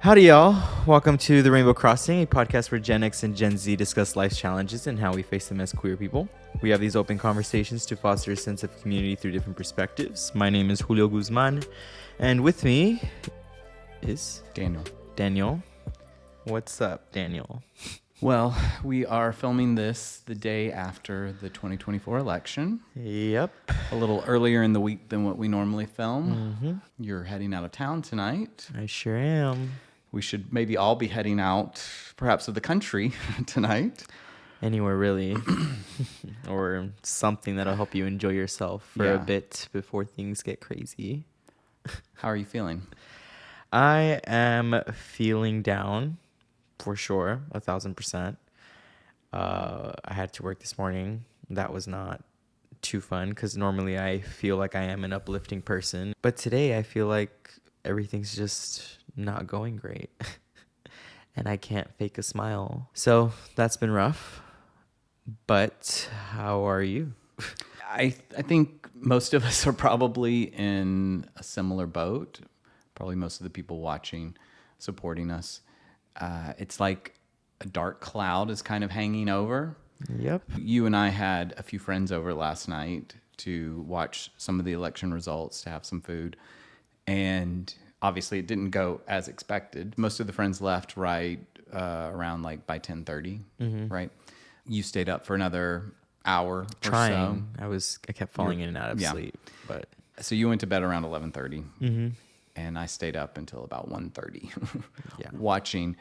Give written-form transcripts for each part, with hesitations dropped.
Howdy, y'all. Welcome to The Rainbow Crossing, a podcast where Gen X and Gen Z discuss life's challenges and how we face them as queer people. We have these open conversations to foster a sense of community through different perspectives. My name is Julio Guzman, and with me is Daniel. What's up, Daniel? Well, we are filming this the day after the 2024 election. Yep. A little earlier in the week than what we normally film. Mm-hmm. You're heading out of town tonight. I sure am. We should maybe all be heading out, perhaps of the country tonight. Anywhere, really. Or something that'll help you enjoy yourself for a bit before things get crazy. How are you feeling? I am feeling down. For sure, 1,000%. I had to work this morning. That was not too fun because normally I feel like I am an uplifting person. But today I feel like everything's just not going great. And I can't fake a smile. So that's been rough. But how are you? I think most of us are probably in a similar boat. Probably most of the people watching, supporting us. It's like a dark cloud is kind of hanging over. Yep. You and I had a few friends over last night to watch some of the election results, to have some food. And obviously it didn't go as expected. Most of the friends left right around like by 10:30, right? You stayed up for another hour Trying. or so. I kept falling in and out of sleep. But so you went to bed around 11:30. And I stayed up until about 1:30 watching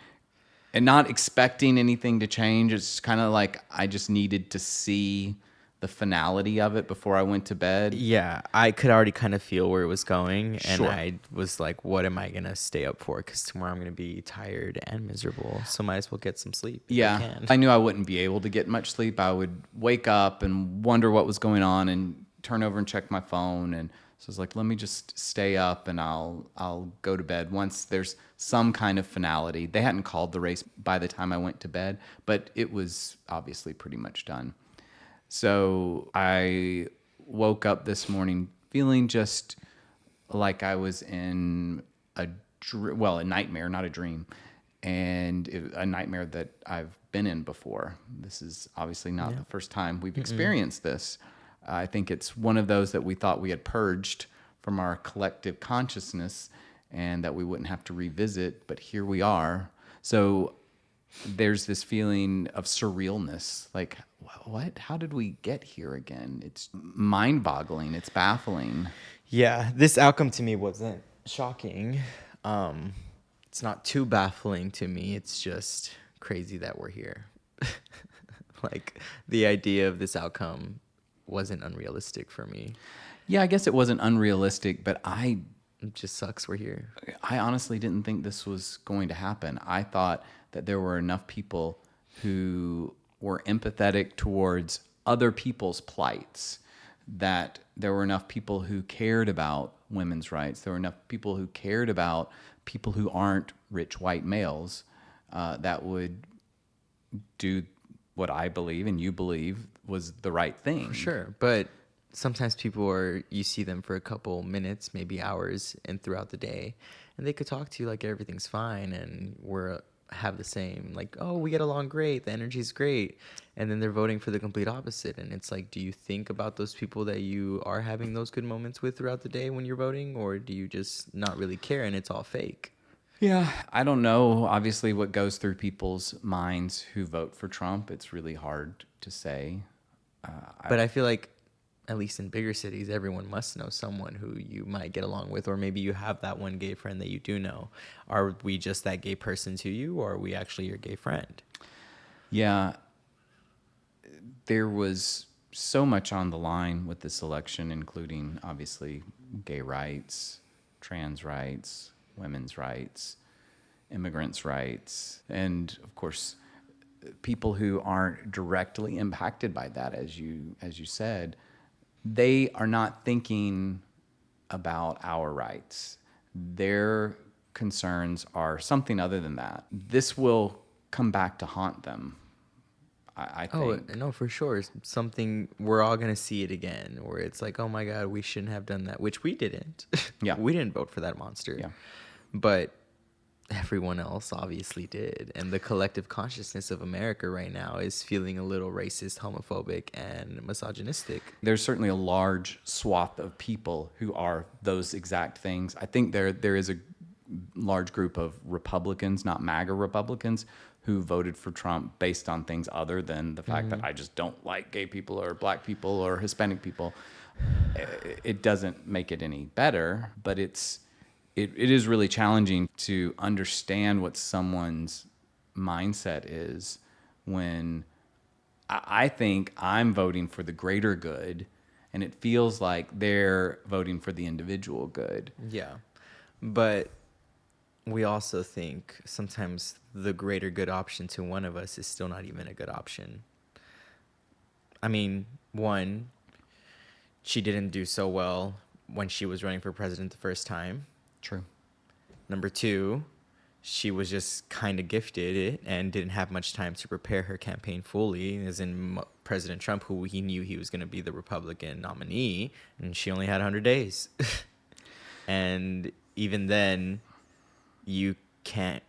and not expecting anything to change. It's kind of like I just needed to see the finality of it before I went to bed. Yeah, I could already kind of feel where it was going. And Sure. I was like, what am I going to stay up for? Because tomorrow I'm going to be tired and miserable. So might as well get some sleep. Yeah, I knew I wouldn't be able to get much sleep. I would wake up and wonder what was going on and turn over and check my phone. And so I was like, let me just stay up and I'll go to bed once there's some kind of finality. They hadn't called the race by the time I went to bed, but it was obviously pretty much done. So I woke up this morning feeling just like I was in a nightmare, not a dream, and a nightmare that I've been in before. This is obviously not the first time we've experienced this. I think it's one of those that we thought we had purged from our collective consciousness and that we wouldn't have to revisit, but here we are. So there's this feeling of surrealness, like, what? How did we get here again? It's mind-boggling. It's baffling. Yeah, this outcome to me wasn't shocking. It's not too baffling to me. It's just crazy that we're here. Like, the idea of this outcome wasn't unrealistic for me. Yeah, I guess it wasn't unrealistic, but It just sucks we're here. I honestly didn't think this was going to happen. I thought that there were enough people who were empathetic towards other people's plights, that there were enough people who cared about women's rights. There were enough people who cared about people who aren't rich white males that would do what I believe and you believe was the right thing. Sure, but sometimes you see them for a couple minutes, maybe hours, and throughout the day, and they could talk to you like everything's fine and have the same, like, oh, we get along great, the energy's great, and then they're voting for the complete opposite. And it's like, do you think about those people that you are having those good moments with throughout the day when you're voting, or do you just not really care and it's all fake? Yeah, I don't know, obviously, what goes through people's minds who vote for Trump. It's really hard to say. But I feel like, at least in bigger cities, everyone must know someone who you might get along with, or maybe you have that one gay friend that you do know. Are we just that gay person to you, or are we actually your gay friend? Yeah, there was so much on the line with this election, including, obviously, gay rights, trans rights, women's rights, immigrants' rights, and, of course, people who aren't directly impacted by that, as you said. They are not thinking about our rights. Their concerns are something other than that. This will come back to haunt them, I think. Oh, no, for sure. Something, we're all going to see it again, where it's like, oh my God, we shouldn't have done that, which we didn't. Yeah. We didn't vote for that monster. Yeah. But everyone else obviously did. And the collective consciousness of America right now is feeling a little racist, homophobic, and misogynistic. There's certainly a large swath of people who are those exact things. I think there is a large group of Republicans, not MAGA Republicans, who voted for Trump based on things other than the fact that I just don't like gay people or black people or Hispanic people. It doesn't make it any better, but it is really challenging to understand what someone's mindset is when I think I'm voting for the greater good, and it feels like they're voting for the individual good. Yeah. But we also think sometimes the greater good option to one of us is still not even a good option. I mean, one, she didn't do so well when she was running for president the first time. True. Number two, she was just kind of gifted and didn't have much time to prepare her campaign fully, as in President Trump, who he knew he was going to be the Republican nominee, and she only had 100 days. And even then, you can't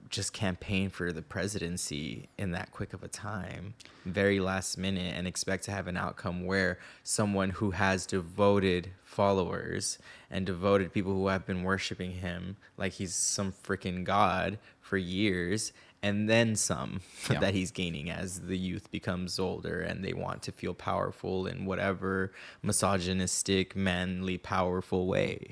just campaign for the presidency in that quick of a time, very last minute, and expect to have an outcome where someone who has devoted followers and devoted people who have been worshiping him like he's some freaking god for years, and then some, Yeah. that he's gaining as the youth becomes older and they want to feel powerful in whatever misogynistic, manly, powerful way.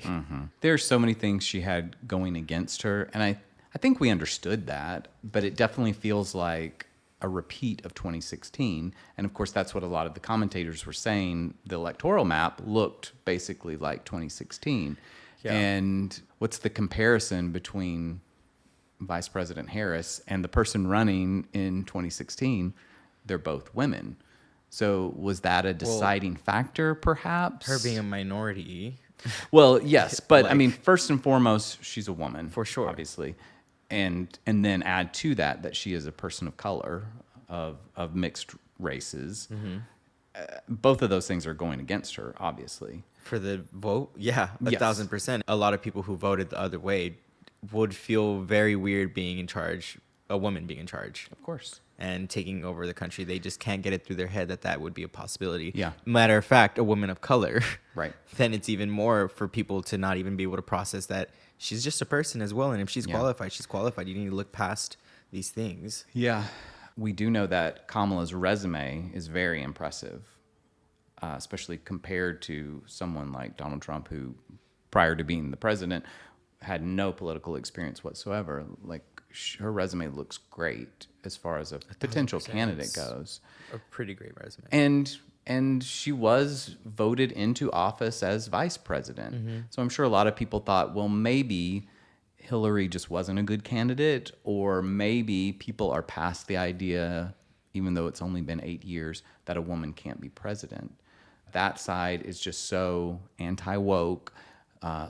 There's so many things she had going against her, and I think we understood that, but it definitely feels like a repeat of 2016. And of course, that's what a lot of the commentators were saying. The electoral map looked basically like 2016. Yeah. And what's the comparison between Vice President Harris and the person running in 2016? They're both women. So was that a deciding factor, perhaps? Her being a minority. Well, yes, but I Like- mean, first and foremost, she's a woman, For sure. obviously, and then add to that she is a person of color, of mixed races. Both of those things are going against her, obviously. For the vote? Yeah, Yes. 1,000%. A lot of people who voted the other way would feel very weird being in charge, a woman being in charge Of course. and taking over the country. They just can't get it through their head that that would be a possibility. Yeah. Matter of fact, a woman of color. Right. Then it's even more for people to not even be able to process that she's just a person as well. And if she's Yeah. qualified, she's qualified. You need to look past these things. Yeah. We do know that Kamala's resume is very impressive, especially compared to someone like Donald Trump, who, prior to being the president, had no political experience whatsoever. Like, her resume looks great as far as a potential 1,000%. candidate goes. A pretty great resume. And she was voted into office as vice president. So I'm sure a lot of people thought, well, maybe Hillary just wasn't a good candidate, or maybe people are past the idea, even though it's only been 8 years, that a woman can't be president. That side is just so anti-woke,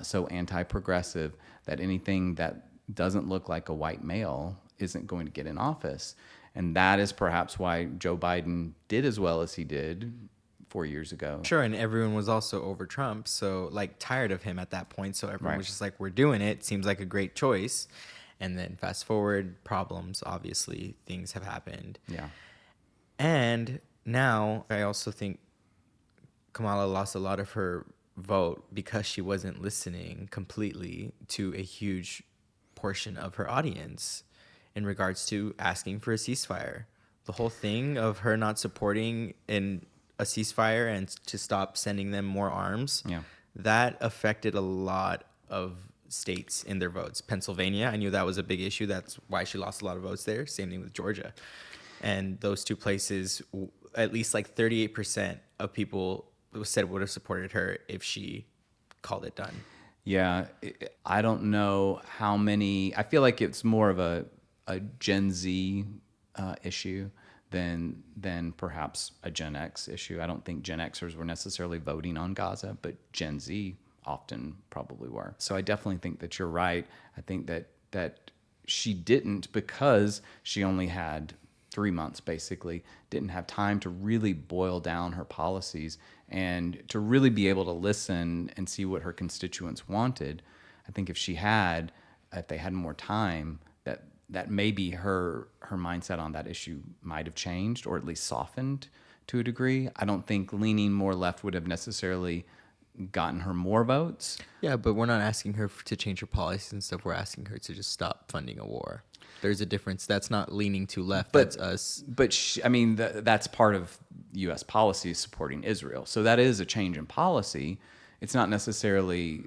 so anti-progressive, that anything that doesn't look like a white male isn't going to get in office. And that is perhaps why Joe Biden did as well as he did 4 years ago. Sure, and everyone was also over Trump, so like tired of him at that point. So everyone Right. was just like, "We're doing it. Seems like a great choice." And then fast forward, problems. Obviously, things have happened. Yeah. And now I also think Kamala lost a lot of her vote because she wasn't listening completely to a huge portion of her audience in regards to asking for a ceasefire. The whole thing of her not supporting a ceasefire and to stop sending them more arms, Yeah. that affected a lot of states in their votes. Pennsylvania, I knew that was a big issue. That's why she lost a lot of votes there. Same thing with Georgia. And those two places, at least like 38% of people said would have supported her if she called it done. Yeah. I don't know how many. I feel like it's more of a Gen Z issue than perhaps a Gen X issue. I don't think Gen Xers were necessarily voting on Gaza, but Gen Z often probably were. So I definitely think that you're right. I think that she didn't, because she only had 3 months, basically, didn't have time to really boil down her policies and to really be able to listen and see what her constituents wanted. I think if she had, if they had more time, that maybe her mindset on that issue might have changed or at least softened to a degree. I don't think leaning more left would have necessarily gotten her more votes. Yeah, but we're not asking her to change her policies and stuff. We're asking her to just stop funding a war. There's a difference. That's not leaning too left. That's us. But that's part of U.S. policy is supporting Israel. So that is a change in policy. It's not necessarily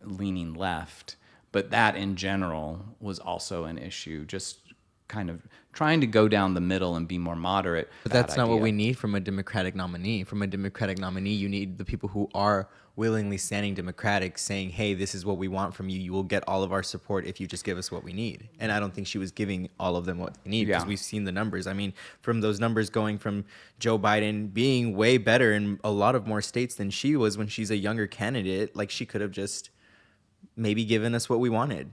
leaning left, but that in general was also an issue. Just kind of trying to go down the middle and be more moderate. But that's not what we need from a Democratic nominee. From a Democratic nominee, you need the people who are willingly standing Democratic saying, hey, this is what we want from you. You will get all of our support if you just give us what we need. And I don't think she was giving all of them what they need because we've seen the numbers. I mean, from those numbers going from Joe Biden being way better in a lot of more states than she was when she's a younger candidate, like she could have just maybe given us what we wanted.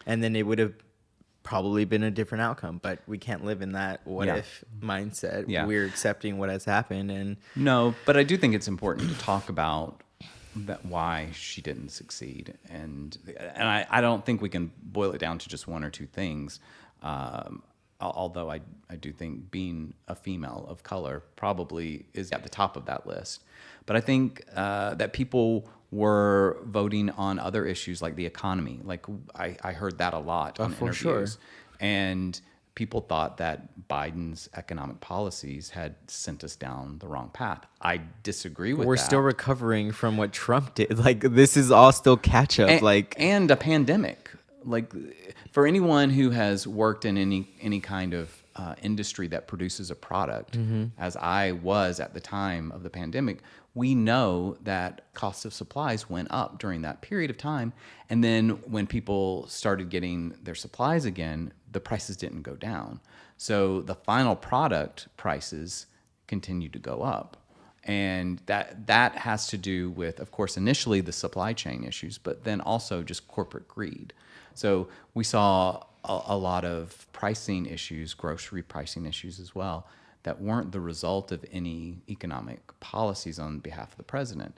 And then it would have probably been a different outcome, but we can't live in that what if mindset. We're accepting what has happened. And no, but I do think it's important to talk about that why she didn't succeed. And I don't think we can boil it down to just one or two things. Although I do think being a female of color probably is at the top of that list. But I think that people were voting on other issues like the economy. Like I heard that a lot on interviews. Sure. And people thought that Biden's economic policies had sent us down the wrong path. I disagree with that. We're still recovering from what Trump did. Like this is all still catch up. And a pandemic. Like for anyone who has worked in any kind of industry that produces a product, as I was at the time of the pandemic, we know that cost of supplies went up during that period of time. And then when people started getting their supplies again, the prices didn't go down. So the final product prices continued to go up. And that has to do with, of course, initially the supply chain issues, but then also just corporate greed. So we saw a lot of pricing issues, grocery pricing issues as well, that weren't the result of any economic policies on behalf of the president.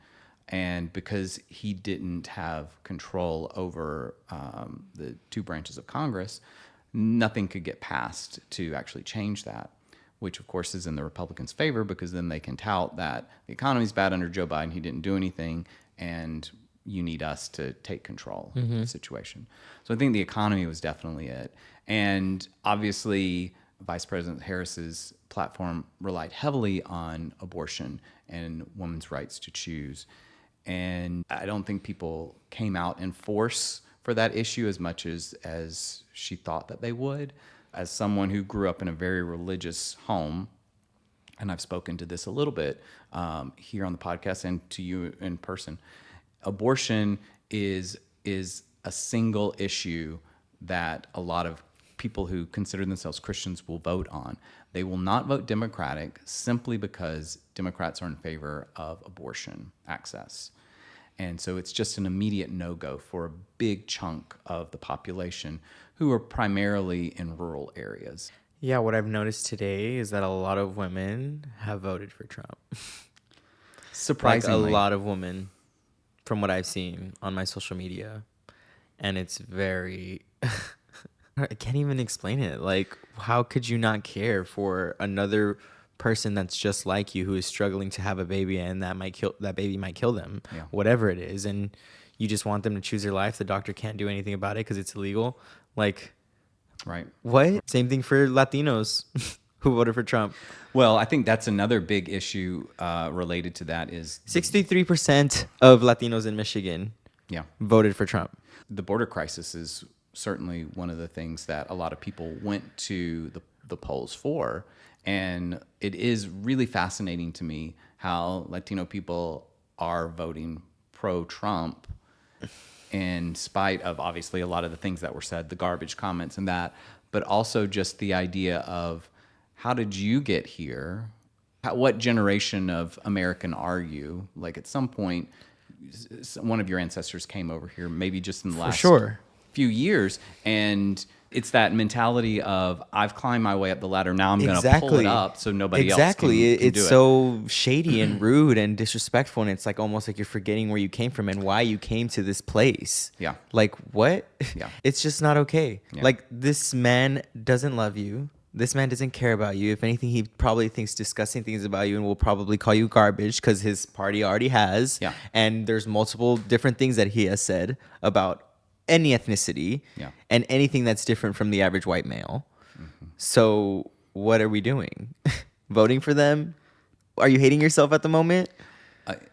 And because he didn't have control over the two branches of Congress, nothing could get passed to actually change that, which of course is in the Republicans' favor because then they can tout that the economy's bad under Joe Biden, he didn't do anything, and you need us to take control of the situation. So I think the economy was definitely it. And obviously, Vice President Harris's platform relied heavily on abortion and women's rights to choose. And I don't think people came out in force for that issue as much as she thought that they would. As someone who grew up in a very religious home, and I've spoken to this a little bit here on the podcast and to you in person, abortion is a single issue that a lot of people who consider themselves Christians will vote on. They will not vote Democratic simply because Democrats are in favor of abortion access. And so it's just an immediate no-go for a big chunk of the population who are primarily in rural areas. Yeah, what I've noticed today is that a lot of women have voted for Trump. Surprisingly. Like a lot of women from what I've seen on my social media. And it's very... I can't even explain it. Like, how could you not care for another person that's just like you who is struggling to have a baby and that baby might kill them, whatever it is, and you just want them to choose their life? The doctor can't do anything about it because it's illegal. Like, right? What? Same thing for Latinos who voted for Trump. Well, I think that's another big issue related to that is 63% of Latinos in Michigan voted for Trump. The border crisis is certainly one of the things that a lot of people went to the polls for. And it is really fascinating to me how Latino people are voting pro-Trump in spite of obviously a lot of the things that were said, the garbage comments and that, but also just the idea of how did you get here? What generation of American are you? Like at some point, one of your ancestors came over here, maybe just in the last few years, and It's that mentality of I've climbed my way up the ladder. Now I'm going to pull it Exactly. up so nobody else Exactly. can It's do it. so shady and rude and disrespectful, and it's like almost like you're forgetting where you came from and why you came to this place. Yeah. Like what? Yeah. It's just not okay. Yeah. Like this man doesn't love you. This man doesn't care about you. If anything, he probably thinks disgusting things about you and will probably call you garbage because his party already has. Yeah. And there's multiple different things that he has said about any ethnicity Yeah. and anything that's different from the average white male. So what are we doing? Voting for them? Are you hating yourself at the moment?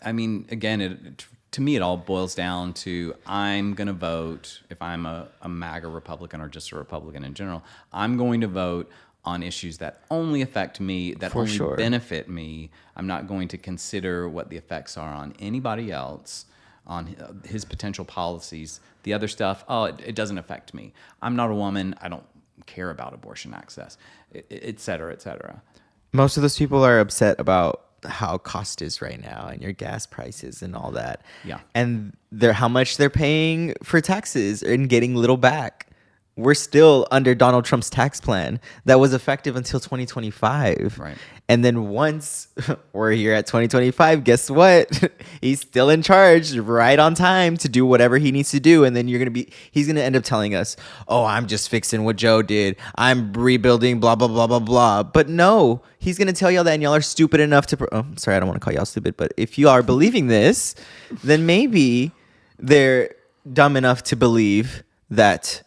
I mean, again, to me, it all boils down to I'm going to vote, if I'm a MAGA Republican or just a Republican in general, I'm going to vote on issues that only affect me, that For only sure. benefit me. I'm not going to consider what the effects are on anybody else, on his potential policies. The other stuff, it doesn't affect me. I'm not a woman. I don't care about abortion access, et cetera, et cetera. Most of those people are upset about how cost is right now and your gas prices and all that. Yeah. And how much they're paying for taxes and getting little back. We're still under Donald Trump's tax plan that was effective until 2025. Right. And then once we're here at 2025, guess what? He's still in charge right on time to do whatever he needs to do. And then he's going to end up telling us, oh, I'm just fixing what Joe did. I'm rebuilding, blah, blah, blah, blah, blah. But no, he's going to tell y'all that, and y'all are stupid enough to, sorry, I don't want to call y'all stupid, but if you are believing this, then maybe they're dumb enough to believe that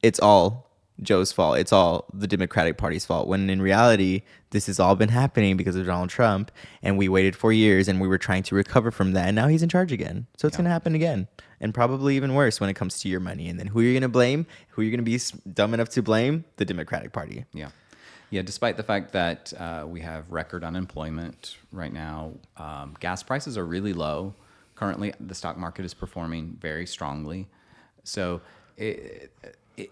it's all Joe's fault. It's all the Democratic Party's fault. When in reality, this has all been happening because of Donald Trump, and we waited 4 years and we were trying to recover from that, and now he's in charge again. So it's going to happen again, and probably even worse when it comes to your money. And then who you're going to blame? Who you're going to be dumb enough to blame? The Democratic Party. Yeah. Yeah, despite the fact that we have record unemployment right now, gas prices are really low. Currently, the stock market is performing very strongly. So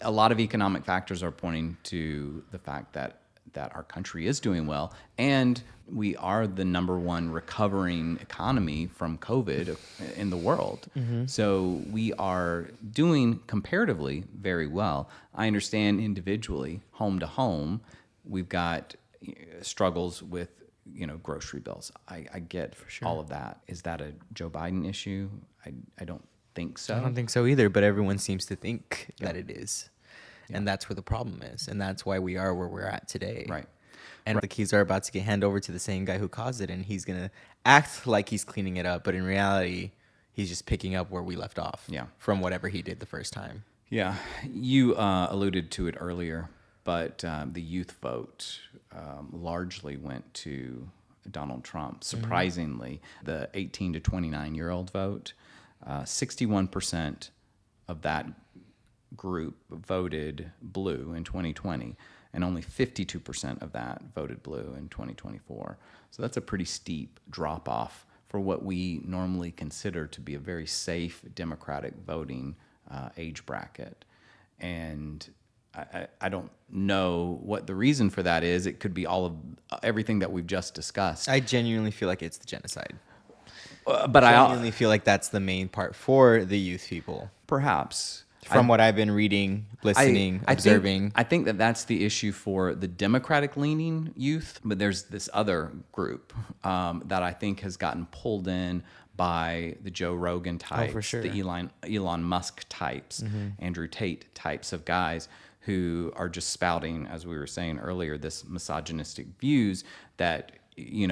a lot of economic factors are pointing to the fact that our country is doing well, and we are the number one recovering economy from COVID in the world. Mm-hmm. So we are doing comparatively very well. I understand individually, home to home, we've got struggles with grocery bills. I get all of that. Is that a Joe Biden issue? I don't think so. I don't think so either, but everyone seems to think that it is. Yeah. And that's where the problem is. And that's why we are where we're at today. Right. And the keys are about to get handed over to the same guy who caused it. And he's going to act like he's cleaning it up. But in reality, he's just picking up where we left off from whatever he did the first time. Yeah. You alluded to it earlier, but the youth vote largely went to Donald Trump. Surprisingly, the 18 to 29-year-old vote, 61% of that group voted blue in 2020, and only 52% of that voted blue in 2024. So that's a pretty steep drop off for what we normally consider to be a very safe Democratic voting age bracket. And I don't know what the reason for that is. It could be everything that we've just discussed. I genuinely feel like it's the genocide. But I genuinely feel like that's the main part for the youth people. Perhaps. From what I've been reading, listening, observing. I think that that's the issue for the Democratic-leaning youth, but there's this other group that I think has gotten pulled in by the Joe Rogan types, for sure. the Elon Musk types, Andrew Tate types of guys who are just spouting, as we were saying earlier, this misogynistic views that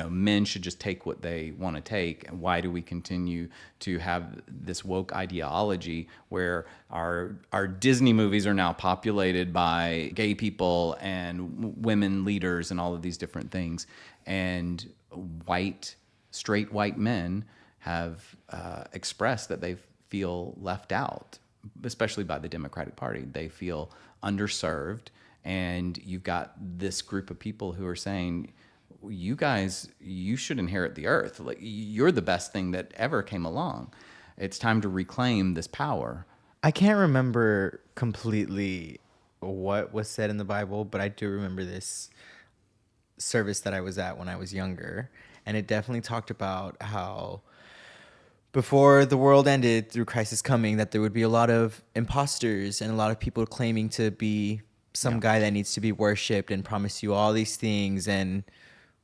men should just take what they want to take. And why do we continue to have this woke ideology where our Disney movies are now populated by gay people and women leaders and all of these different things, and straight white men have expressed that they feel left out, especially by the Democratic Party. They feel underserved, and you've got this group of people who are saying, you guys, you should inherit the earth. Like, you're the best thing that ever came along. It's time to reclaim this power. I can't remember completely what was said in the Bible, but I do remember this service that I was at when I was younger. And it definitely talked about how before the world ended through crisis coming, that there would be a lot of imposters and a lot of people claiming to be some Yeah. guy that needs to be worshipped and promise you all these things and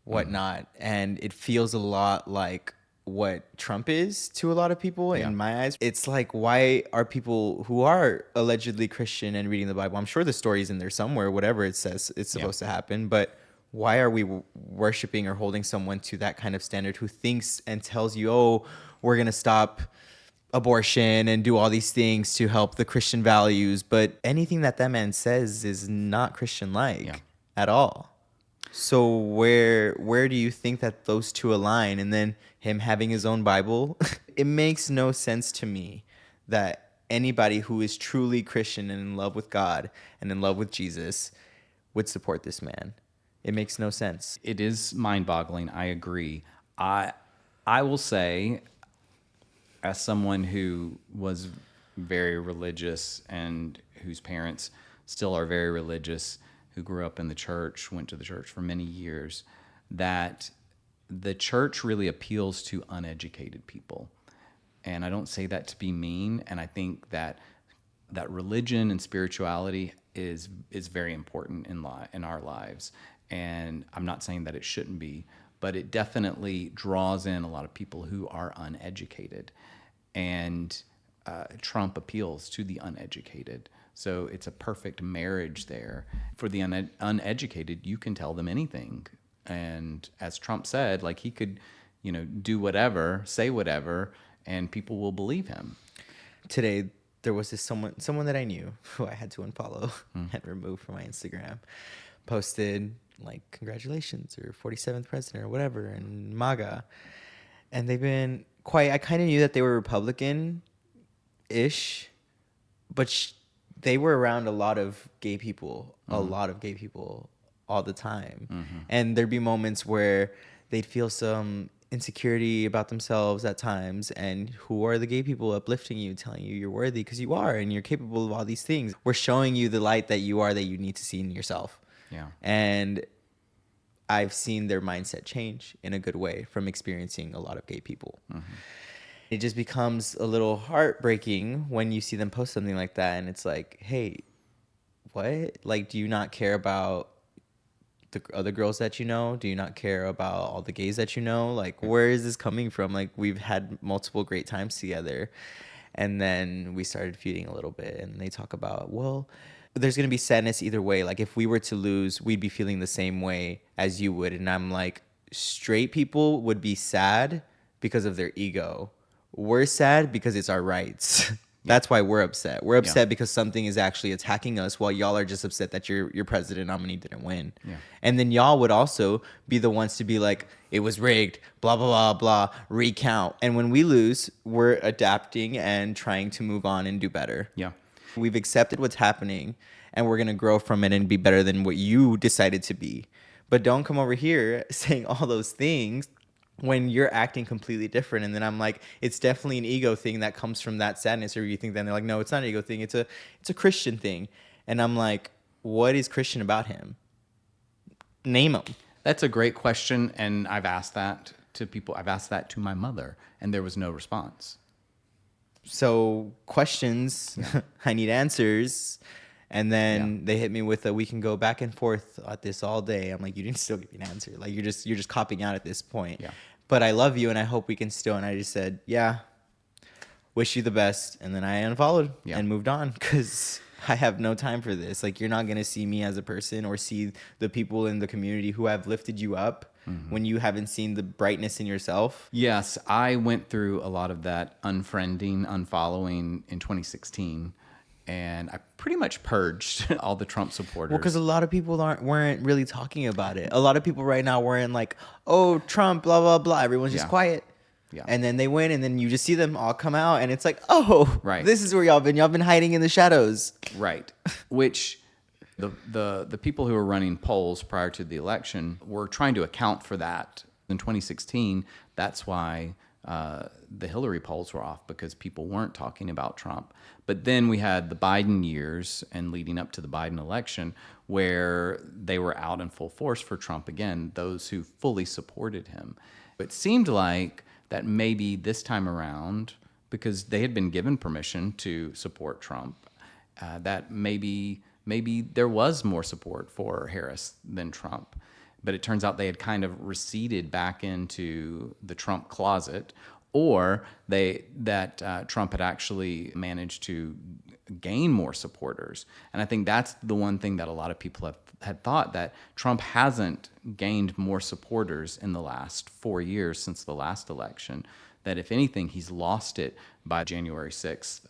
whatnot. And it feels a lot like what Trump is to a lot of people Yeah. in my eyes. It's like, why are people who are allegedly Christian and reading the Bible? I'm sure the story's in there somewhere, whatever it says it's Yeah. supposed to happen, but why are we worshiping or holding someone to that kind of standard who thinks and tells you, oh, we're going to stop abortion and do all these things to help the Christian values, but anything that that man says is not Christian like Yeah. at all. So where do you think that those two align? And then him having his own Bible, it makes no sense to me that anybody who is truly Christian and in love with God and in love with Jesus would support this man. It makes no sense. It is mind-boggling. I agree. I will say, as someone who was very religious and whose parents still are very religious, who grew up in the church, went to the church for many years, that the church really appeals to uneducated people. And I don't say that to be mean. And I think that religion and spirituality is very important in our lives. And I'm not saying that it shouldn't be, but it definitely draws in a lot of people who are uneducated. And Trump appeals to the uneducated. So it's a perfect marriage there. For the uneducated, you can tell them anything. And as Trump said, like, he could, do whatever, say whatever, and people will believe him. Today there was this someone that I knew who I had to unfollow and remove from my Instagram, posted like congratulations or 47th president or whatever and MAGA. And they've been quite, I kind of knew that they were Republican-ish, but they were around a lot of gay people, all the time. And there'd be moments where they'd feel some insecurity about themselves at times. And who are the gay people uplifting you, telling you you're worthy because you are and you're capable of all these things. We're showing you the light that you are, that you need to see in yourself. Yeah. And I've seen their mindset change in a good way from experiencing a lot of gay people. It just becomes a little heartbreaking when you see them post something like that. And it's like, hey, what? Like, do you not care about the other girls that you know? Do you not care about all the gays that you know? Like, where is this coming from? Like, we've had multiple great times together. And then we started feuding a little bit. And they talk about, well, there's going to be sadness either way. Like, if we were to lose, we'd be feeling the same way as you would. And I'm like, straight people would be sad because of their ego. We're sad because it's our rights. That's why we're upset. We're upset because something is actually attacking us, while y'all are just upset that your president nominee didn't win. Yeah. And then y'all would also be the ones to be like, it was rigged, blah, blah, blah, blah, recount. And when we lose, we're adapting and trying to move on and do better. Yeah. We've accepted what's happening, and we're going to grow from it and be better than what you decided to be. But don't come over here saying all those things when you're acting completely different. And then I'm like, it's definitely an ego thing that comes from that sadness. Or you think, then they're like, no, it's not an ego thing. It's a Christian thing. And I'm like, what is Christian about him? Name him. That's a great question. And I've asked that to people. I've asked that to my mother, and there was no response. So questions, I need answers. And then they hit me with we can go back and forth at this all day. I'm like, you didn't still give me an answer. Like, you're just copying out at this point. Yeah. But I love you and I hope we can still. And I just said, yeah, wish you the best. And then I unfollowed and moved on because I have no time for this. Like, you're not going to see me as a person or see the people in the community who have lifted you up when you haven't seen the brightness in yourself. Yes, I went through a lot of that unfriending, unfollowing in 2016. And I pretty much purged all the Trump supporters. Well, because a lot of people weren't really talking about it. A lot of people right now weren't like, oh, Trump, blah, blah, blah. Everyone's just quiet. Yeah. And then they win, and then you just see them all come out, and it's like, oh, right. This is where y'all been. Y'all been hiding in the shadows. Right. Which the people who were running polls prior to the election were trying to account for that. In 2016, that's why the Hillary polls were off, because people weren't talking about Trump. But then we had the Biden years and leading up to the Biden election where they were out in full force for Trump again, those who fully supported him. It seemed like that maybe this time around, because they had been given permission to support Trump, that maybe there was more support for Harris than Trump. But it turns out they had kind of receded back into the Trump closet, or Trump had actually managed to gain more supporters. And I think that's the one thing that a lot of people had thought, that Trump hasn't gained more supporters in the last 4 years since the last election, that if anything, he's lost it by January 6th,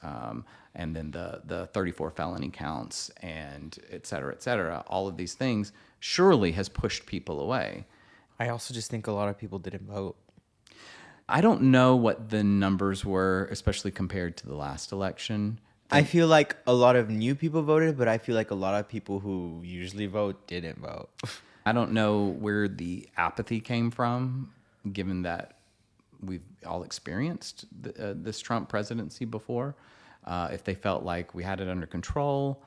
and then the 34 felony counts, and et cetera, all of these things surely has pushed people away. I also just think a lot of people didn't vote. I don't know what the numbers were, especially compared to the last election. I feel like a lot of new people voted, but I feel like a lot of people who usually vote didn't vote. I don't know where the apathy came from, given that we've all experienced this Trump presidency before. If they felt like we had it under control.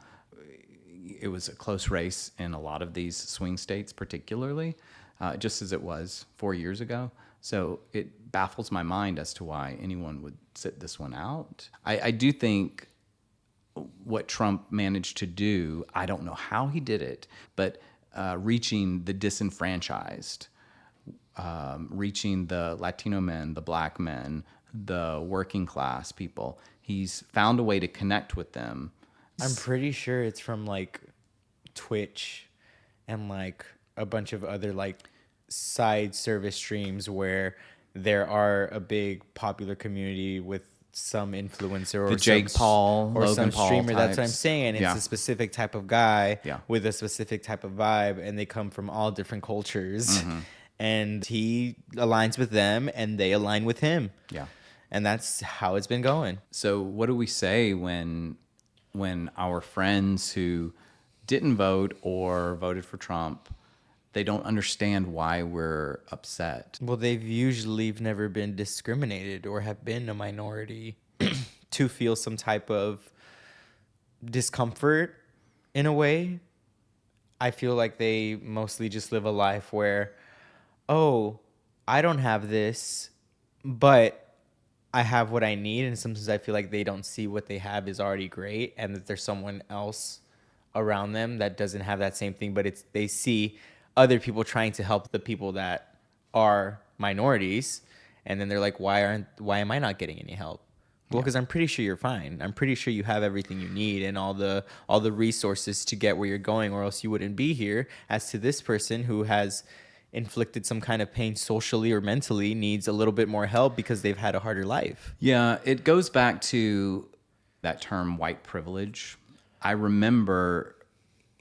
It was a close race in a lot of these swing states, particularly, just as it was 4 years ago. So it baffles my mind as to why anyone would sit this one out. I do think what Trump managed to do, I don't know how he did it, but reaching the disenfranchised, reaching the Latino men, the black men, the working class people, he's found a way to connect with them. I'm pretty sure it's from like Twitch and like a bunch of other like side service streams where there are a big popular community with some influencer or The Jake Paul, or Logan some Paul streamer. That's what I'm types. saying. It's Yeah. a specific type of guy Yeah. with a specific type of vibe, and they come from all different cultures. And he aligns with them, and they align with him. Yeah. And that's how it's been going. So what do we say when our friends who didn't vote or voted for Trump, they don't understand why we're upset? Well, they've usually never been discriminated or have been a minority to feel some type of discomfort in a way. I feel like they mostly just live a life where, oh, I don't have this, but I have what I need. And sometimes I feel like they don't see what they have is already great, and that there's someone else around them that doesn't have that same thing, but they see other people trying to help the people that are minorities, and then they're like, why am I not getting any help? Well, because I'm pretty sure you're fine. I'm pretty sure you have everything you need and all the resources to get where you're going, or else you wouldn't be here. As to this person who has inflicted some kind of pain socially or mentally, needs a little bit more help because they've had a harder life. Yeah, it goes back to that term white privilege. I remember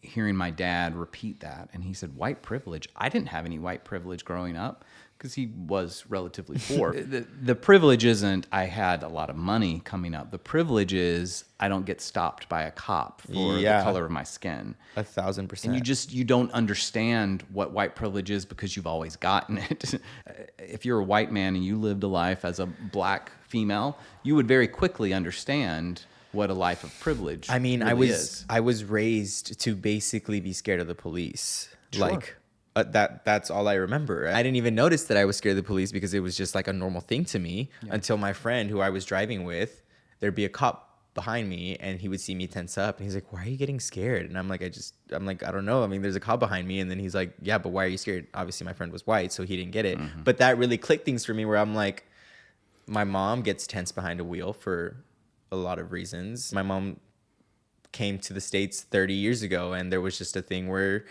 hearing my dad repeat that, and he said, white privilege? I didn't have any white privilege growing up, because he was relatively poor. The privilege isn't I had a lot of money coming up. The privilege is I don't get stopped by a cop for the color of my skin. 1,000%. And you don't understand what white privilege is because you've always gotten it. If you're a white man and you lived a life as a black female, you would very quickly understand what a life of privilege really is. I was raised to basically be scared of the police. Sure. Like that's all I remember. I didn't even notice that I was scared of the police because it was just like a normal thing to me until my friend who I was driving with, there'd be a cop behind me and he would see me tense up and he's like, why are you getting scared? And I'm like, I don't know. I mean, there's a cop behind me. And then he's like, yeah, but why are you scared? Obviously my friend was white, so he didn't get it. Mm-hmm. But that really clicked things for me where I'm like, my mom gets tense behind a wheel for a lot of reasons. My mom came to the States 30 years ago, and there was just a thing where,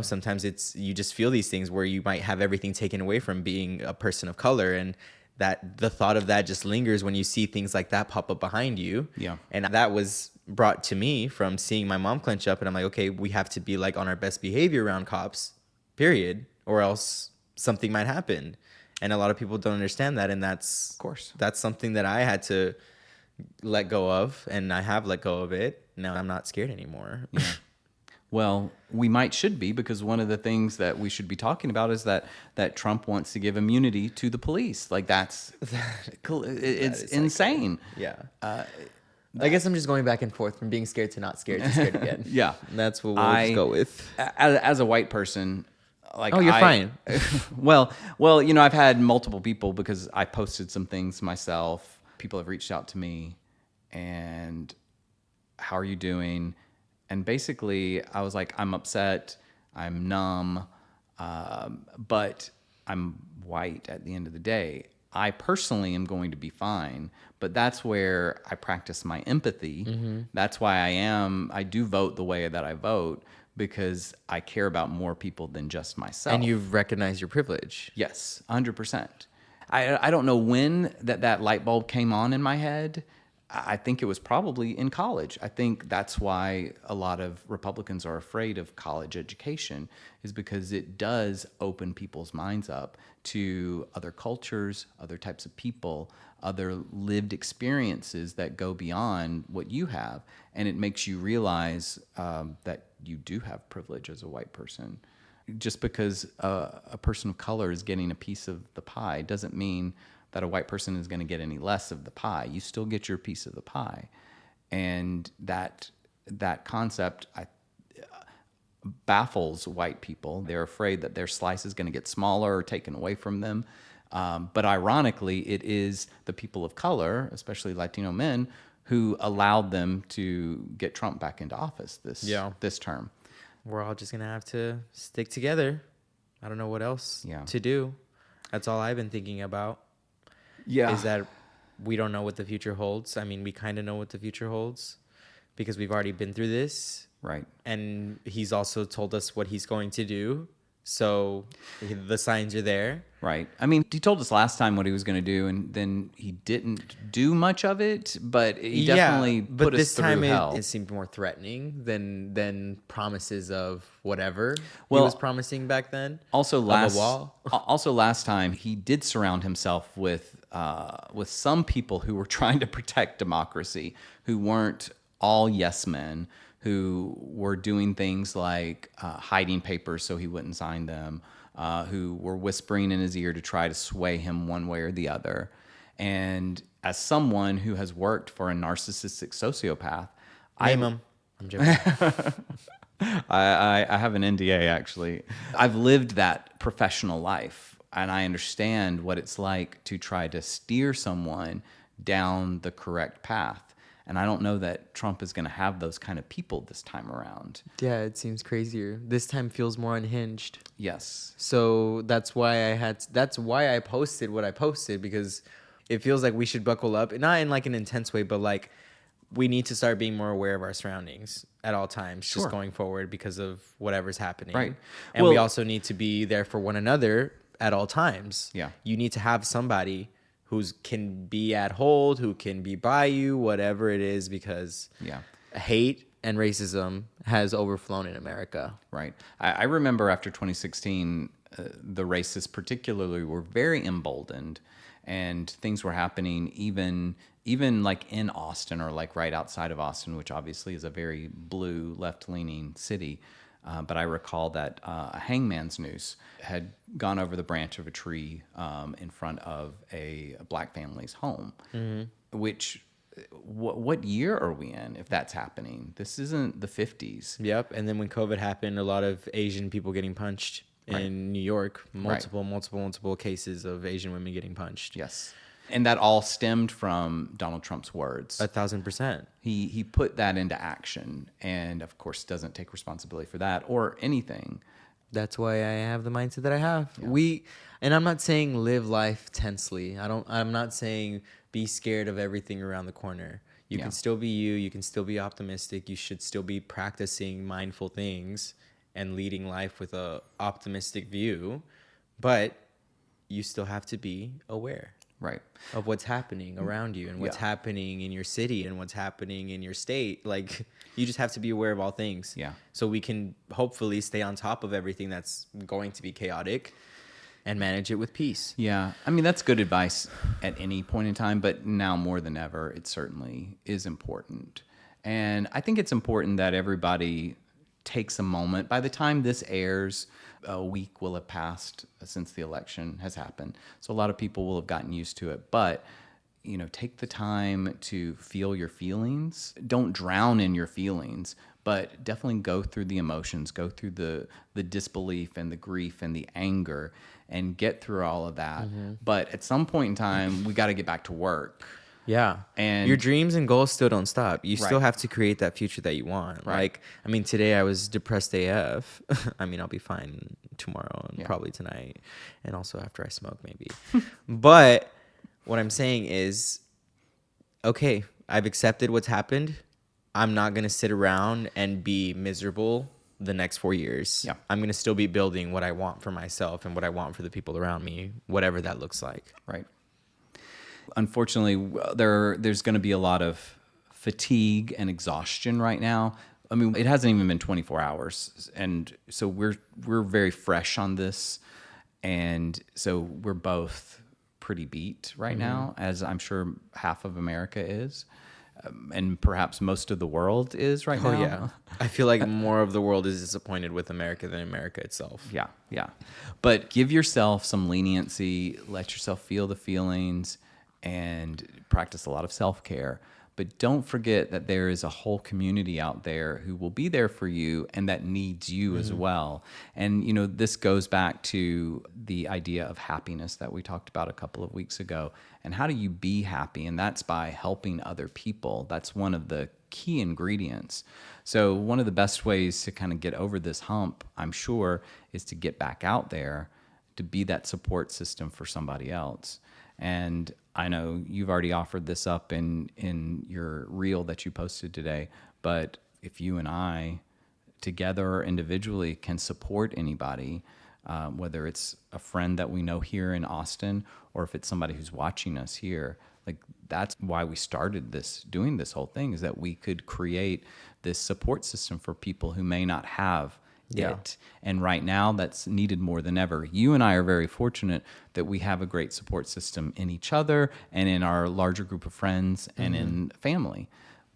sometimes you just feel these things where you might have everything taken away from being a person of color, and that the thought of that just lingers when you see things like that pop up behind you. Yeah. And that was brought to me from seeing my mom clench up, and I'm like, okay, we have to be like on our best behavior around cops, period, or else something might happen. And a lot of people don't understand that, and that's something that I had to let go of, and I have let go of it. Now I'm not scared anymore. Yeah. Well, we should be, because one of the things that we should be talking about is that Trump wants to give immunity to the police. Like it's insane. Like, yeah. I guess I'm just going back and forth from being scared to not scared to scared again. Yeah. And that's what we'll just go with. As a white person, like Oh, you're fine. well, I've had multiple people because I posted some things myself. People have reached out to me and how are you doing? And basically I was like, I'm upset. I'm numb. But I'm white at the end of the day. I personally am going to be fine, but that's where I practice my empathy. That's why I do vote the way that I vote because I care about more people than just myself. And you've recognized your privilege. Yes, 100%. I don't know when that light bulb came on in my head. I think it was probably in college. I think that's why a lot of Republicans are afraid of college education, is because it does open people's minds up to other cultures, other types of people, other lived experiences that go beyond what you have. And it makes you realize that you do have privilege as a white person. Just because a person of color is getting a piece of the pie doesn't mean that a white person is going to get any less of the pie. You still get your piece of the pie. And that concept baffles white people. They're afraid that their slice is going to get smaller or taken away from them. But ironically, it is the people of color, especially Latino men, who allowed them to get Trump back into office this term. We're all just going to have to stick together. I don't know what else to do. That's all I've been thinking about. Yeah. Is that we don't know what the future holds. I mean, we kind of know what the future holds because we've already been through this. Right. And he's also told us what he's going to do. So the signs are there. Right. I mean, he told us last time what he was going to do, and then he didn't do much of it, but he definitely put us through hell. It seemed more threatening than promises of whatever he Well, was promising back then. Also, wall. last time he did surround himself with some people who were trying to protect democracy, who weren't all yes men, who were doing things like hiding papers so he wouldn't sign them, who were whispering in his ear to try to sway him one way or the other. And as someone who has worked for a narcissistic sociopath, Name him. I'm joking. I have an NDA, actually. I've lived that professional life, and I understand what it's like to try to steer someone down the correct path. And I don't know that Trump is going to have those kind of people this time around. Yeah, it seems crazier. This time feels more unhinged. Yes. So that's why I posted what I posted, because it feels like we should buckle up, not in like an intense way, but like we need to start being more aware of our surroundings at all times, just going forward because of whatever's happening. Right. And we also need to be there for one another at all times. Yeah. You need to have somebody who can be at hold, who can be by you, whatever it is, because hate and racism has overflown in America. Right. I remember after 2016, the racists particularly were very emboldened, and things were happening even like in Austin, or like right outside of Austin, which obviously is a very blue, left-leaning city. But I recall that a hangman's noose had gone over the branch of a tree in front of a black family's home. Mm-hmm. Which, what year are we in if that's happening? This isn't the 50s. Yep. And then when COVID happened, a lot of Asian people getting punched in New York. Multiple cases of Asian women getting punched. Yes. And that all stemmed from Donald Trump's words. 1,000%. He put that into action, and of course doesn't take responsibility for that or anything. That's why I have the mindset that I have. Yeah. And I'm not saying live life tensely. I'm not saying be scared of everything around the corner. You can still be you. You can still be optimistic. You should still be practicing mindful things and leading life with a optimistic view, but you still have to be aware. Right. Of what's happening around you and what's happening in your city and what's happening in your state. Like, you just have to be aware of all things. Yeah. So we can hopefully stay on top of everything that's going to be chaotic and manage it with peace. Yeah. I mean, that's good advice at any point in time, but now more than ever, it certainly is important. And I think it's important that everybody takes a moment. By the time this airs, a week will have passed since the election has happened. So a lot of people will have gotten used to it. But take the time to feel your feelings. Don't drown in your feelings, but definitely go through the emotions, go through the disbelief and the grief and the anger, and get through all of that. But at some point in time, we got to get back to work. Yeah. And your dreams and goals still don't stop. You still Right. have to create that future that you want. Right. Like, I mean, today I was depressed AF. I mean, I'll be fine tomorrow and Yeah. probably tonight. And also after I smoke, maybe. But what I'm saying is, okay, I've accepted what's happened. I'm not going to sit around and be miserable the next 4 years. Yeah. I'm going to still be building what I want for myself and what I want for the people around me, whatever that looks like. Right. Unfortunately, there's going to be a lot of fatigue and exhaustion right now. I mean, it hasn't even been 24 hours, and so we're very fresh on this, and so we're both pretty beat right now, as I'm sure half of America is, and perhaps most of the world is right now. Oh, yeah. I feel like more of the world is disappointed with America than America itself. Yeah, yeah. But give yourself some leniency, let yourself feel the feelings, and practice a lot of self-care. But don't forget that there is a whole community out there who will be there for you and that needs you as well. And, this goes back to the idea of happiness that we talked about a couple of weeks ago. And how do you be happy? And that's by helping other people. That's one of the key ingredients. So one of the best ways to kind of get over this hump, I'm sure, is to get back out there, to be that support system for somebody else. And I know you've already offered this up in your reel that you posted today, but if you and I together or individually can support anybody, whether it's a friend that we know here in Austin or if it's somebody who's watching us here, like that's why we started doing this whole thing, is that we could create this support system for people who may not have it. And right now that's needed more than ever. You and I are very fortunate that we have a great support system in each other and in our larger group of friends and in family.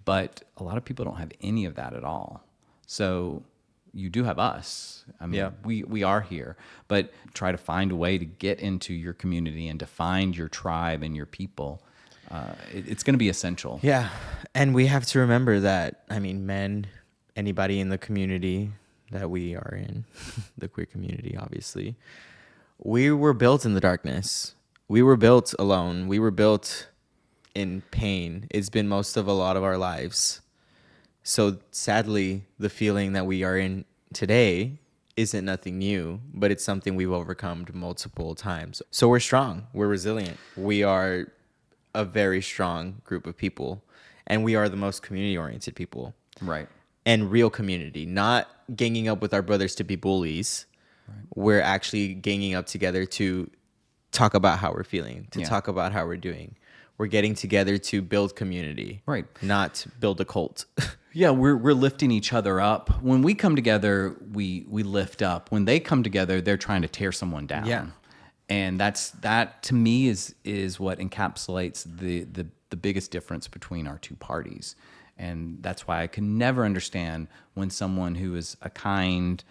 But a lot of people don't have any of that at all. So you do have us. I mean, we are here, but try to find a way to get into your community and to find your tribe and your people. It's going to be essential. Yeah. And we have to remember that, I mean, men, anybody in the community that we are in, the queer community, obviously, we were built in the darkness. We were built alone. We were built in pain. It's been most of a lot of our lives. So sadly, the feeling that we are in today isn't nothing new, but it's something we've overcome multiple times. So we're strong. We're resilient. We are a very strong group of people, and we are the most community-oriented people. Right. And real community, not ganging up with our brothers to be bullies. Right. We're actually ganging up together to talk about how we're feeling, to talk about how we're doing. We're getting together to build community, right? Not build a cult. Yeah, we're lifting each other up. When we come together, we lift up. When they come together, they're trying to tear someone down. Yeah. And that to me is what encapsulates the biggest difference between our two parties. And that's why I can never understand when someone who is a kind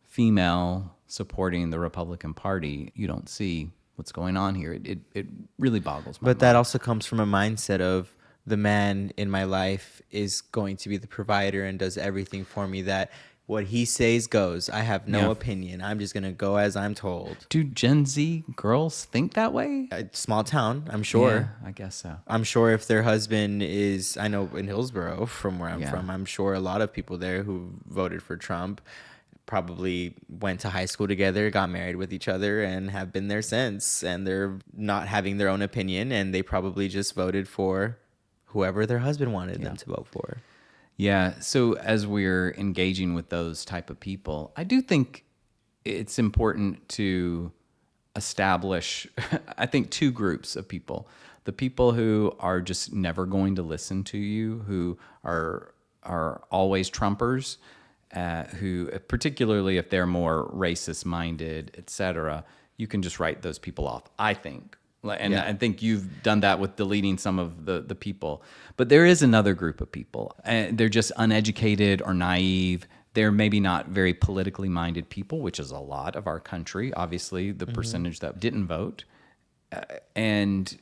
female supporting the Republican Party, you don't see what's going on here. It really boggles my mind. But that also comes from a mindset of the man in my life is going to be the provider and does everything for me, that what he says goes. I have no opinion. I'm just going to go as I'm told. Do Gen Z girls think that way? Small town, I'm sure. Yeah, I guess so. I'm sure if their husband is, I know in Hillsborough, from where I'm from, I'm sure a lot of people there who voted for Trump probably went to high school together, got married with each other, and have been there since. And they're not having their own opinion, and they probably just voted for whoever their husband wanted them to vote for. Yeah. So as we're engaging with those type of people, I do think it's important to establish, I think, two groups of people. The people who are just never going to listen to you, who are always Trumpers, who, particularly if they're more racist minded, etc., you can just write those people off, I think. And I think you've done that with deleting some of the people. But there is another group of people, and they're just uneducated or naive. They're maybe not very politically minded people, which is a lot of our country, obviously, the percentage that didn't vote. And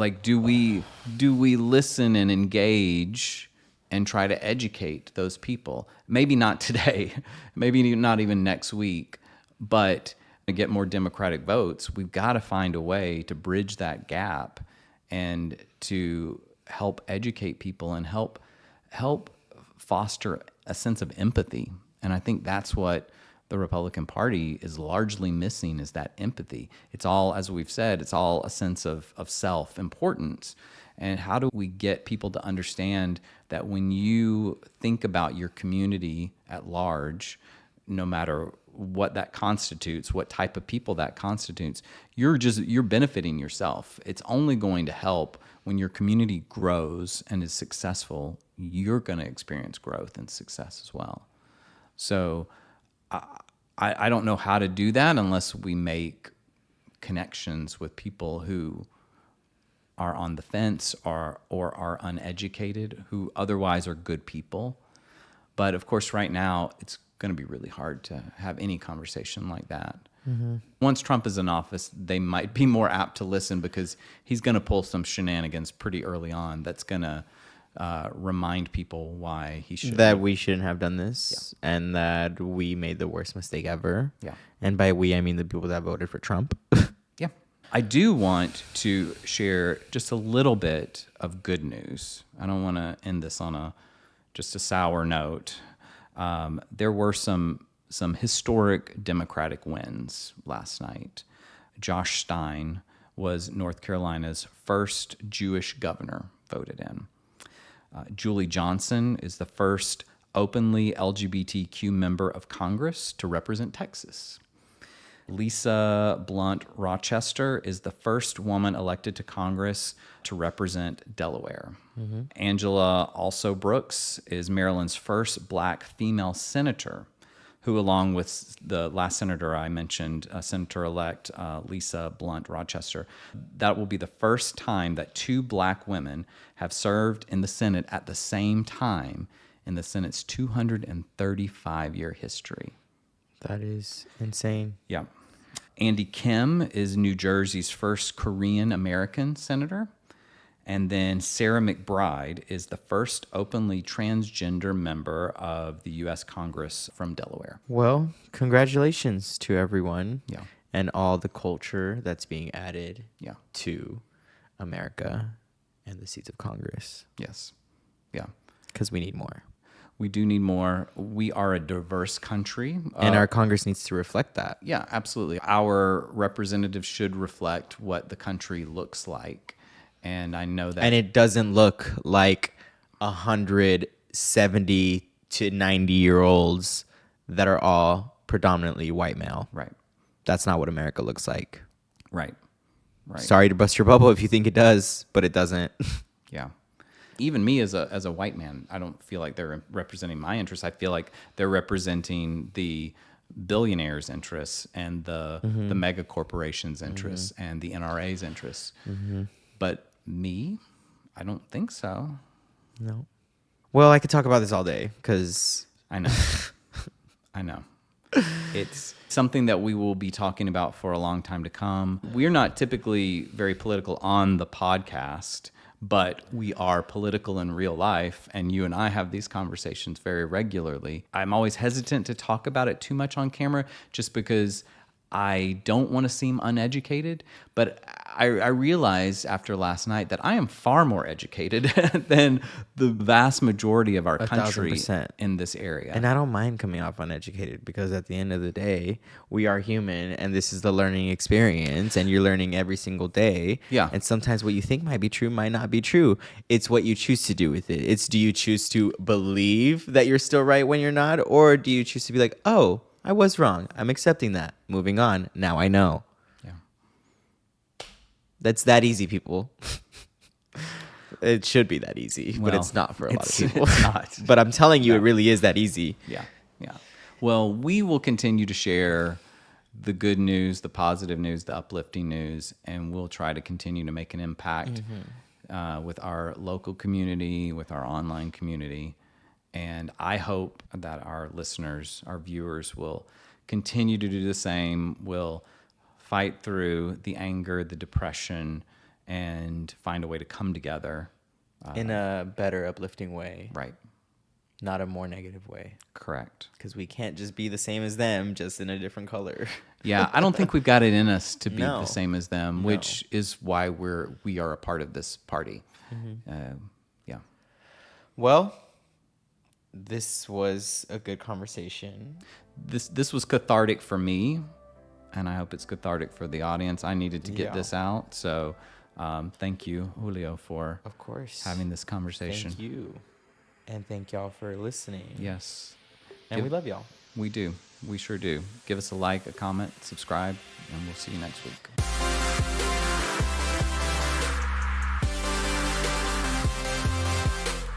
Like, do we listen and engage and try to educate those people? Maybe not today, maybe not even next week, but to get more Democratic votes, we've got to find a way to bridge that gap and to help educate people and help foster a sense of empathy. And I think that's what the Republican Party is largely missing, is that empathy. It's all, as we've said, it's all a sense of self-importance. And how do we get people to understand that when you think about your community at large, no matter what that constitutes, what type of people that constitutes, you're benefiting yourself. It's only going to help when your community grows and is successful. You're going to experience growth and success as well. So I don't know how to do that unless we make connections with people who are on the fence or are uneducated, who otherwise are good people. But of course, right now, it's going to be really hard to have any conversation like that. Mm-hmm. Once Trump is in office, they might be more apt to listen because he's going to pull some shenanigans pretty early on that's going to remind people why he should. That we shouldn't have done this, and that we made the worst mistake ever. Yeah. And by we, I mean the people that voted for Trump. Yeah. I do want to share just a little bit of good news. I don't want to end this on just a sour note. There were some historic Democratic wins last night. Josh Stein was North Carolina's first Jewish governor voted in. Julie Johnson is the first openly LGBTQ member of Congress to represent Texas. Lisa Blunt Rochester is the first woman elected to Congress to represent Delaware. Mm-hmm. Angela Also Brooks is Maryland's first black female senator, who, along with the last senator I mentioned, Senator-elect Lisa Blunt Rochester, that will be the first time that two black women have served in the Senate at the same time in the Senate's 235-year history. That is insane. Yeah. Andy Kim is New Jersey's first Korean-American senator. And then Sarah McBride is the first openly transgender member of the U.S. Congress from Delaware. Well, congratulations to everyone. Yeah. And all the culture that's being added to America and the seats of Congress. Yes. Yeah. Because we need more. We do need more. We are a diverse country. And our Congress needs to reflect that. Yeah, absolutely. Our representatives should reflect what the country looks like. And I know that. And it doesn't look like 170 to 90-year-olds that are all predominantly white male. Right. That's not what America looks like. Right. Right. Sorry to bust your bubble if you think it does, but it doesn't. Yeah. Even me as a white man, I don't feel like they're representing my interests. I feel like they're representing the billionaires' interests and the mega corporations' interests and the NRA's interests. Mm-hmm. But me, I don't think so. No. Well, I could talk about this all day because I know. I know. It's something that we will be talking about for a long time to come. We're not typically very political on the podcast, but we are political in real life, and you and I have these conversations very regularly. I'm always hesitant to talk about it too much on camera just because I don't want to seem uneducated, but I realized after last night that I am far more educated than the vast majority of our country 1,000%. in this area. And I don't mind coming off uneducated because at the end of the day, we are human and this is the learning experience and you're learning every single day. Yeah. And sometimes what you think might be true might not be true. It's what you choose to do with it. It's do you choose to believe that you're still right when you're not, or do you choose to be like, oh, I was wrong. I'm accepting that. Moving on. Now I know. Yeah. That's that easy, people. It should be that easy, but it's not for a lot of people. It's not. But I'm telling you, it really is that easy. Yeah. Yeah. Well, we will continue to share the good news, the positive news, the uplifting news, and we'll try to continue to make an impact with our local community, with our online community. And I hope that our listeners, our viewers, will continue to do the same, will fight through the anger, the depression, and find a way to come together. In a better, uplifting way, Right. not a more negative way. Correct. Because we can't just be the same as them, just in a different color. Yeah, I don't think we've got it in us to be No. the same as them, No. which is why we are a part of this party. Yeah. Well, this was a good conversation. This was cathartic for me, and I hope it's cathartic for the audience. I needed to get Yeah. this out, so thank you, Julio, for Of course. having this conversation. Thank you. And thank y'all for listening. Yes, And we love y'all. we do. We sure do. Give us a like, a comment, subscribe, and we'll see you next week.